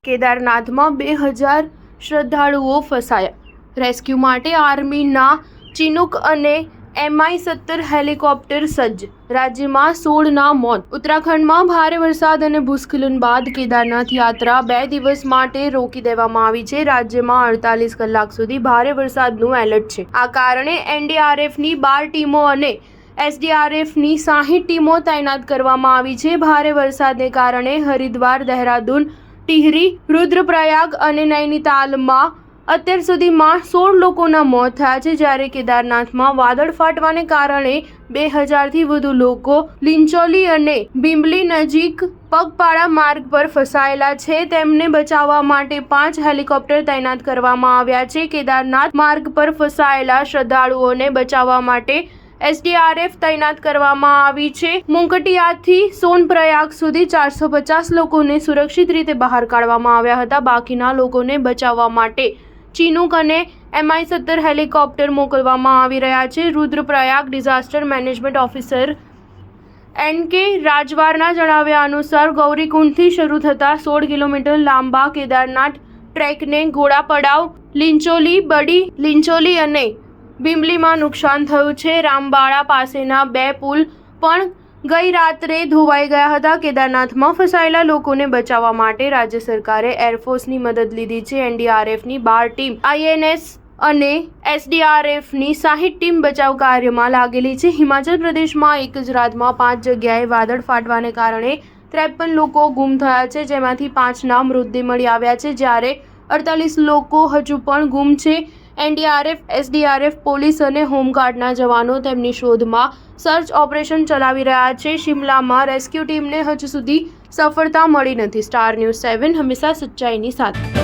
કેદારનાથમાં 2000 શ્રદ્ધાળુઓ ફસાયા। રેસ્ક્યુ માટે આર્મીના ચિનૂક અને MI-17 હેલિકોપ્ટર સજ્જ। રાજ્યમાં 16ના મોત। ઉત્તરાખંડમાં ભારે વરસાદ અને ભૂસ્ખલન બાદ કેદારનાથ યાત્રા 2 દિવસ માટે રોકી દેવામાં આવી છે। રાજ્યમાં 48 કલાક સુધી ભારે વરસાદનું એલર્ટ છે। આ કારણે NDRFની 12 ટીમો અને SDRFની 60 ટીમો તૈનાત કરવામાં આવી છે। ભારે વરસાદને કારણે હરિદ્વાર, દહેરાદૂન, ટિહરી, રુદ્રપ્રયાગ અને નૈનીતાલમાં અત્યાર સુધીમાં 16 લોકોના મોત થયા છે, જ્યારે કેદારનાથમાં વાદળ ફાટવાને કારણે 2000થી વધુ લોકો લિંચોલી અને બિંબલી નજીક પગપાળા માર્ગ પર ફસાયેલા છે। તેમને બચાવવા માટે 5 હેલિકોપ્ટર તૈનાત કરવામાં આવ્યા છે। કેદારનાથ માર્ગ પર ફસાયેલા શ્રદ્ધાળુઓને બચાવવા માટે SDRF તૈનાત કરવામાં આવી છે। મુંગટિયાથી સોનપ્રયાગ સુધી 450 લોકોને સુરક્ષિત રીતે બહાર કાઢવામાં આવ્યા હતા। બાકીના લોકોને બચાવવા માટે ચિનૂક અને MI-17 હેલિકોપ્ટર મોકલવામાં આવી રહ્યા છે। Rudraprayag disaster management officer NK રાજવારના જણાવ્યા અનુસાર ગૌરીકુંડથી શરૂ થતા 16 કિલોમીટર લાંબા કેદારનાથ ટ્રેકને ઘોડાપડાવ, લિંચોલી, બડી લિંચોલી અને બિંબલીમાં નુકસાન થયું છે। રામબાળા પાસેના 2 પુલ પણ ગઈ રાત્રે ધોવાઈ ગયા હતા। કેદારનાથમાં ફસાયેલા લોકોને બચાવવા માટે રાજ્ય સરકારે એરફોર્સની મદદ લીધી છે। NDRFની 12 ટીમ, INS અને SDRFની 60 ટીમ બચાવ કાર્યમાં લાગેલી છે। હિમાચલ પ્રદેશમાં એક જ રાતમાં 5 જગ્યાએ વાદળ ફાટવાને કારણે 53 લોકો ગુમ થયા છે, જેમાંથી 5ના મૃતદેહ મળી આવ્યા છે, જ્યારે 48 લોકો હજુ પણ ગુમ છે। NDRF, SDRF, પોલીસ અને હોમગાર્ડના જવાનો તેમની શોધમાં સર્ચ ઓપરેશન ચલાવી રહ્યા છે। શિમલામાં રેસ્ક્યુ ટીમને હજુ સુધી સફળતા મળી નથી। સ્ટાર ન્યૂઝ 7 હંમેશા સચ્ચાઈની સાથે।